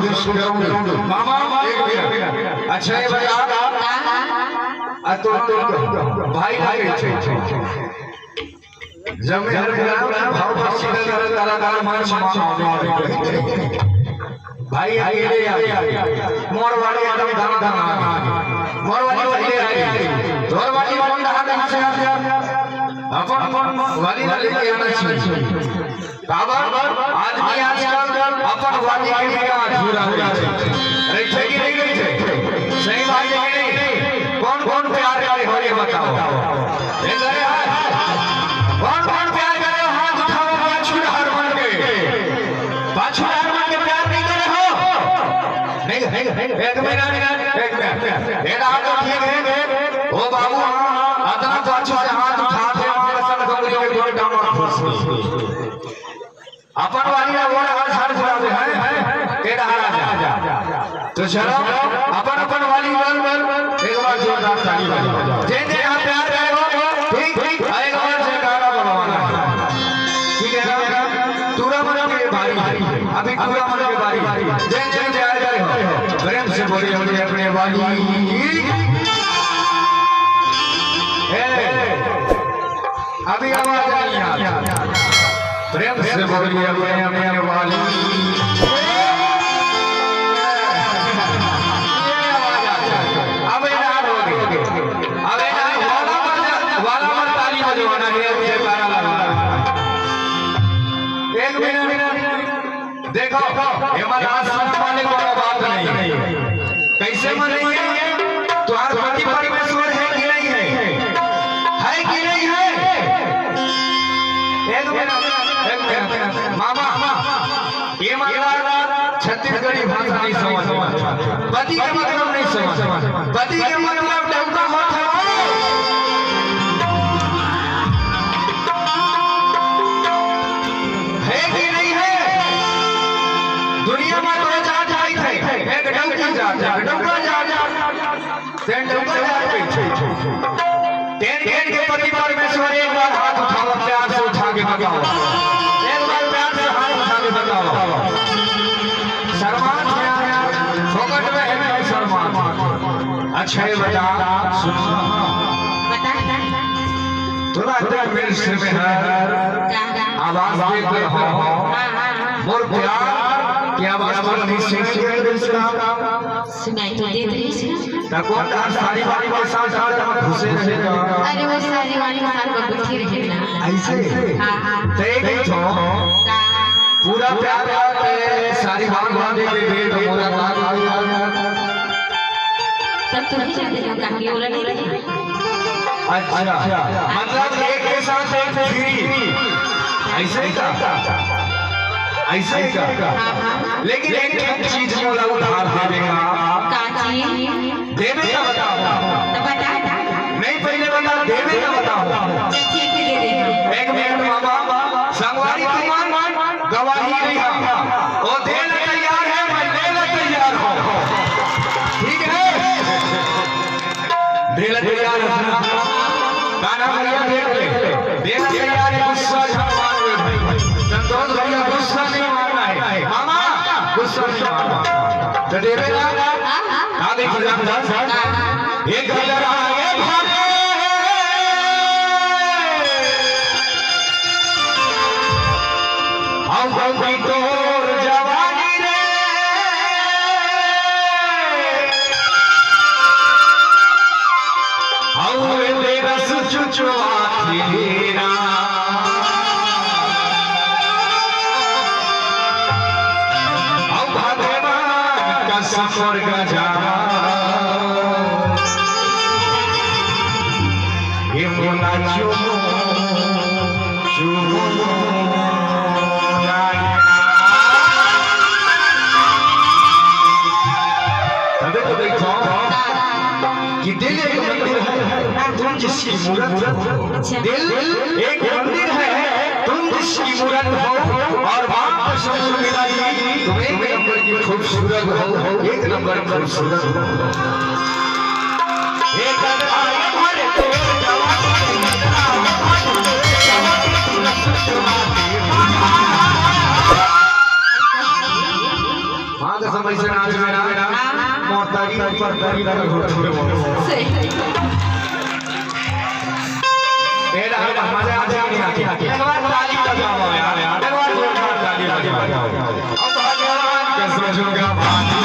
संदेश करूंगा मामा अच्छा ये बता तो भाई भाई जमीन भाव सीधा कलाकार मान सम्मान भाई आगे मोरवाड़ी एकदम धन धन मोरवाड़ी पहले आई धोरवाड़ी कौन हाथ से अपन वाली ना लेके आना चाहिए बाबा आदमी आजकल अपन वाली के लिए अधूरा हो जाते अरे ठीक नहीं गई थे सही बात है नहीं कौन कौन प्यार करे हो ये बताओ ये करे कौन कौन प्यार करे हाथ उठाओ पाछू हारमान के प्यार नहीं करे हो नहीं एक महीना एक आप ठीक है ओ बाबू अतना पाछू से हाथ उठाते हमारे सन गंगरी के दो डामा अपन वाली ना वो हर साल सुनाते हैं के हारा जा तो चलो अपन अपन वाली बोल एक बार जोरदार ताली बजाओ जिन जिन आप प्यार करे हो ठीक एक बार से गाना बनवाना ठीक है ना पूरा मन के भारी अभी पूरा मन के भारी जिन जिन प्यार करे हो प्रेम से बोलिए मुझे अपने वाली अभी आवाज नहीं आता प्रेम से बोलिए अपने वाली अब वाला मत ताली बजवाना है ये गाना लगाना एक मिनट देखो ये मनास वाले को बात नहीं कैसे मनेंगे तुम्हारा पति परमेश्वर है कि नहीं है कि नहीं है एक मिनट मामा ये मतलब छत्तीसगढ़ी भाषा नहीं समझ पति का मतलब नहीं समझ पति का मतलब डबका मत है कि नहीं है दुनिया में तो जा जाई थे एक डबका जा टेन के पति परमेश्वर एक बार हाथ उठाओ प्यार से उठा के बताओ एक बार प्यार से हाथ उठा के बताओ शर्मान फोकट में है नहीं शर्मान अच्छा ये बता थोड़ा तक मेरे सिर में है आवाज देख रहा हो मोर प्यार की आवाज पर नहीं सुनाई तो दे रही है कौन सारी वाली के साथ घुसे रहेगा अरे वो सारी वाली के साथ बैठी रहेगा ऐसे हां देख तो पूरा प्यार के सारी वाली के भेद पूरा तब तो नहीं जाते हो काकी बोला नहीं रही अच्छा मतलब एक के साथ एक फ्री ऐसे ही का ऐसे ही का लेकिन एक चीज बोला उधार देगा काकी देवे का बताओ तो बता नहीं पहले बता देवे का बताओ ठीक है दे दे एक मिनट मामा संगवारी तुमान गवाही नहीं ओ देने तैयार है मैं देने तैयार हूं ठीक है देने तैयार है गाना भैया देख ले देने तैयार है गुस्सा छमान में भाई संतोष भैया गुस्सा नहीं मारना है मामा गुस्सा नहीं मारना तो देवे ना हां देखो एक गदर आए भागे हम कोई तोर जवानी रे हम तेरा सुचुचुआ तेरा हम भगवान का सफर गजा ये मोना चुमो चुमो दिल एक मंदिर है तुम जिसकी मूरत हो दिल एक मंदिर है तुम जिसकी मूरत हो और बाप शब्द मिलाई तुम एक नंबर की खूबसूरत हो एक नंबर खूबसूरत हो एक आए भरे तोर जवानी पैसे नाच में ना मोटारी ऊपर तारी लगा घोड़े सही मेरा मजा आ जाएगा एक बार ताली बजाओ यार एक बार जोरदार ताली बजाओ अब भगवान के सजोगा